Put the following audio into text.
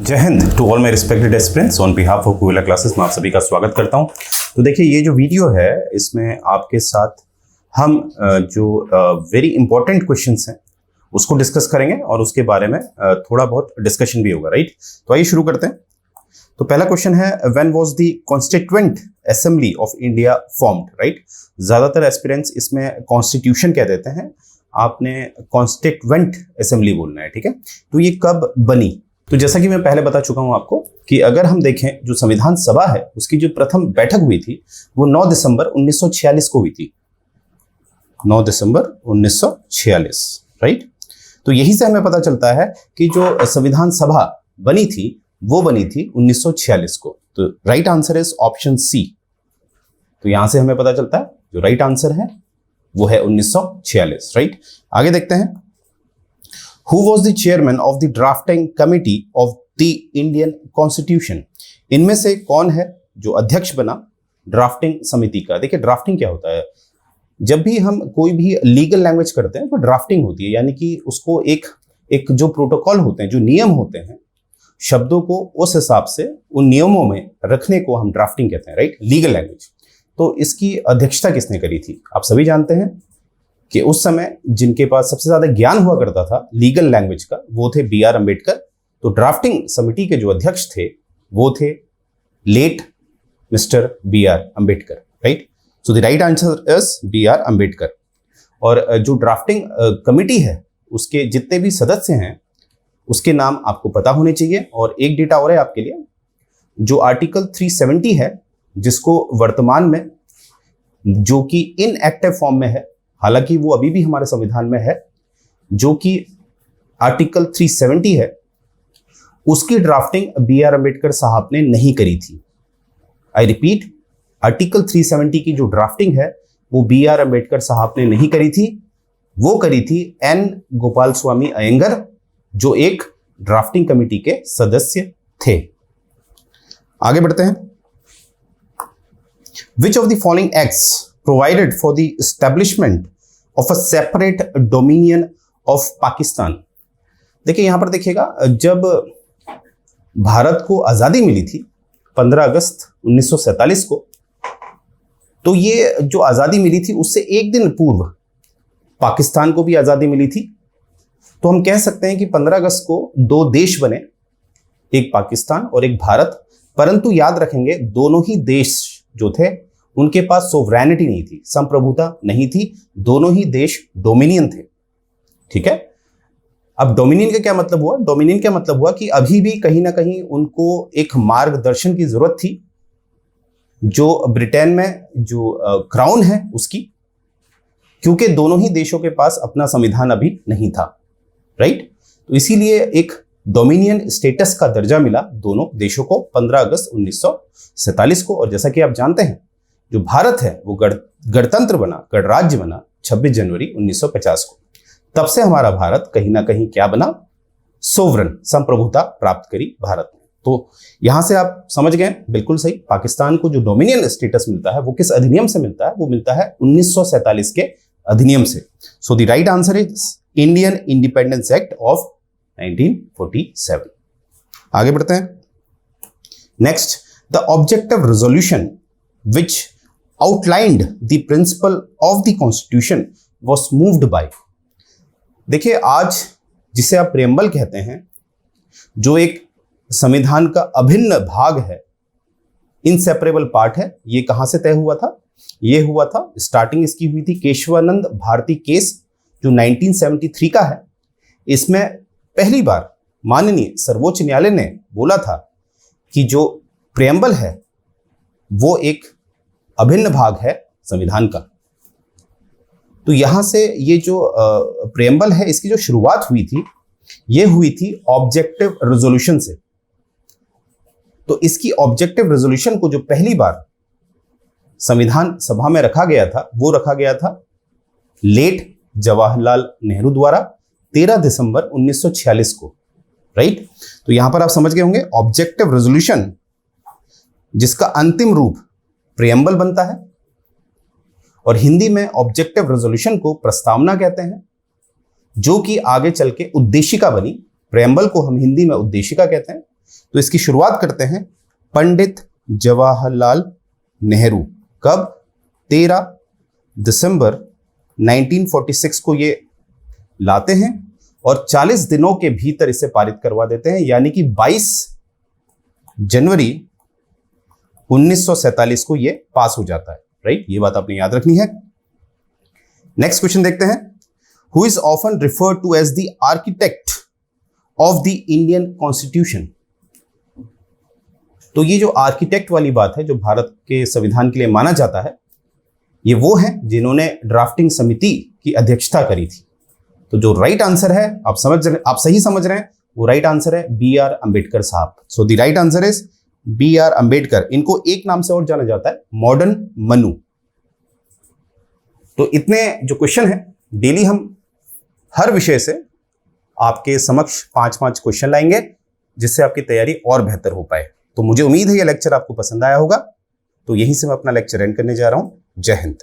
जय Hind to all my respected aspirants on behalf of Kuvela classes में आप सभी का स्वागत करता हूं। तो देखिए, ये जो वीडियो है इसमें आपके साथ हम जो वेरी इंपॉर्टेंट क्वेश्चंस हैं उसको डिस्कस करेंगे और उसके बारे में थोड़ा बहुत डिस्कशन भी होगा, राइट। तो आइए शुरू करते हैं। तो पहला क्वेश्चन है, when was the constituent assembly of India formed, right. ज्यादातर एस्पिरेंट्स इसमें कॉन्स्टिट्यूशन कह देते हैं, आपने कॉन्स्टिट्यूएंट असेंबली बोलना है, ठीक है। तो ये कब बनी? तो जैसा कि मैं पहले बता चुका हूं आपको कि अगर हम देखें जो संविधान सभा है उसकी जो प्रथम बैठक हुई थी वो 9 दिसंबर 1946 को हुई थी। 9 दिसंबर 1946, राइट। तो यही से हमें पता चलता है कि जो संविधान सभा बनी थी वो बनी थी 1946 को। तो right answer is option C. तो यहां से हमें पता चलता है जो राइट आंसर है वो है 1946, राइट। आगे देखते हैं, Who was the chairman of the drafting committee of the Indian Constitution? इनमें से कौन है जो अध्यक्ष बना ड्राफ्टिंग समिति का? देखिए, ड्राफ्टिंग क्या होता है? जब भी हम कोई भी लीगल लैंग्वेज करते हैं तो ड्राफ्टिंग होती है, यानी कि उसको एक जो प्रोटोकॉल होते हैं, जो नियम होते हैं, शब्दों को उस हिसाब से उन नियमों में रखने को हम ड्राफ्टिंग कहते हैं, राइट, लीगल लैंग्वेज। तो इसकी अध्यक्षता किसने करी थी? आप सभी जानते हैं कि उस समय जिनके पास सबसे ज्यादा ज्ञान हुआ करता था लीगल लैंग्वेज का वो थे B.R. अम्बेडकर। तो ड्राफ्टिंग समिति के जो अध्यक्ष थे वो थे late mister B.R. Ambedkar, right. So the right answer is B.R. Ambedkar. और जो ड्राफ्टिंग कमिटी है उसके जितने भी सदस्य हैं उसके नाम आपको पता होने चाहिए। और एक डेटा और है आपके लिए, जो आर्टिकल 370 है जिसको वर्तमान में जो कि इनएक्टिव फॉर्म में है, हालांकि वो अभी भी हमारे संविधान में है, जो कि आर्टिकल 370 है, उसकी ड्राफ्टिंग B.R. अम्बेडकर साहब ने नहीं करी थी। आई रिपीट, आर्टिकल 370 की जो ड्राफ्टिंग है वो B.R. अम्बेडकर साहब ने नहीं करी थी, वो करी थी N. गोपाल स्वामी अयंगर, जो एक ड्राफ्टिंग कमेटी के सदस्य थे। आगे बढ़ते हैं। Which of the following acts provided for the establishment of a separate dominion of Pakistan? देखिए, यहां पर देखिएगा, जब भारत को आजादी मिली थी 15 अगस्त 1947 को, तो ये जो आजादी मिली थी उससे एक दिन पूर्व पाकिस्तान को भी आजादी मिली थी। तो हम कह सकते हैं कि 15 अगस्त को दो देश बने, एक पाकिस्तान और एक भारत। परंतु याद रखेंगे, दोनों ही देश जो थे उनके पास सोवरेनिटी नहीं थी, संप्रभुता नहीं थी, दोनों ही देश डोमिनियन थे, ठीक है। अब डोमिनियन का क्या मतलब हुआ? डोमिनियन का मतलब हुआ कि अभी भी कहीं ना कहीं उनको एक मार्गदर्शन की जरूरत थी, जो ब्रिटेन में जो क्राउन है उसकी, क्योंकि दोनों ही देशों के पास अपना संविधान अभी नहीं था, राइट। तो इसीलिए एक डोमिनियन स्टेटस का दर्जा मिला दोनों देशों को 15 अगस्त 1947 को। और जैसा कि आप जानते हैं, जो भारत है वो गणतंत्र बना, गणराज्य बना 26 जनवरी 1950 को। तब से हमारा भारत कहीं ना कहीं क्या बना? सोवरन, संप्रभुता प्राप्त करी भारत ने। तो यहां से आप समझ गए, बिल्कुल सही। पाकिस्तान को जो डोमिनियन स्टेटस मिलता है वो किस अधिनियम से मिलता है? वो मिलता है 1947 के अधिनियम से। सो the right answer is Indian independence act of 1947। आगे बढ़ते हैं। Next, the objective resolution which outlined the principle of the constitution was moved by। देखिए, आज जिसे आप प्रेम्बल कहते हैं, जो एक संविधान का अभिन्न भाग है, इनसेपरेबल पार्ट है, ये कहां से तय हुआ था? ये हुआ था, स्टार्टिंग इसकी हुई थी केशवानंद भारती केस जो 1973 का है। इसमें पहली बार माननीय सर्वोच्च न्यायालय ने बोला था कि जो प्रेम्बल है वो एक अभिन्न भाग है संविधान का। तो यहां से ये जो प्रेम्बल है इसकी जो शुरुआत हुई थी ये हुई थी ऑब्जेक्टिव रेजोल्यूशन से। तो इसकी ऑब्जेक्टिव रेजोल्यूशन को जो पहली बार संविधान सभा में रखा गया था वो रखा गया था लेट जवाहरलाल नेहरू द्वारा 13 दिसंबर 1946 को, राइट। तो यहां पर आप समझ गए होंगे, ऑब्जेक्टिव रेजोल्यूशन जिसका अंतिम रूप प्रेम्बल बनता है, और हिंदी में ऑब्जेक्टिव रेजोल्यूशन को प्रस्तावना कहते हैं, जो कि आगे चल के उद्देशिका बनी। प्रेम्बल को हम हिंदी में उद्देशिका कहते हैं। तो इसकी शुरुआत करते हैं पंडित जवाहरलाल नेहरू। कब? 13 दिसंबर 1946 को ये लाते हैं और 40 दिनों के भीतर इसे पारित करवा देते हैं, यानी कि 22 जनवरी 1947 को ये पास हो जाता है। राइट, ये बात आपने याद रखनी है। नेक्स्ट क्वेश्चन देखते हैं। Who is often referred to as the architect of the Indian constitution. तो ये जो आर्किटेक्ट वाली बात है, जो भारत के संविधान के लिए माना जाता है, ये वो है जिन्होंने ड्राफ्टिंग समिति की अध्यक्षता करी थी। तो जो राइट आंसर है, आप सही समझ रहे हैं, वो राइट आंसर है B R Ambedkar sahab. So the right answer is B R Ambedkar. इनको एक नाम से और जाना जाता है, मॉडर्न मनु। तो इतने जो क्वेश्चन है, डेली हम हर विषय से आपके समक्ष 5-5 क्वेश्चन लाएंगे, जिससे आपकी तैयारी और बेहतर हो पाए। तो मुझे उम्मीद है ये लेक्चर आपको पसंद आया होगा। तो यहीं से मैं अपना लेक्चर एंड करने जा रहा हूं। जय हिंद।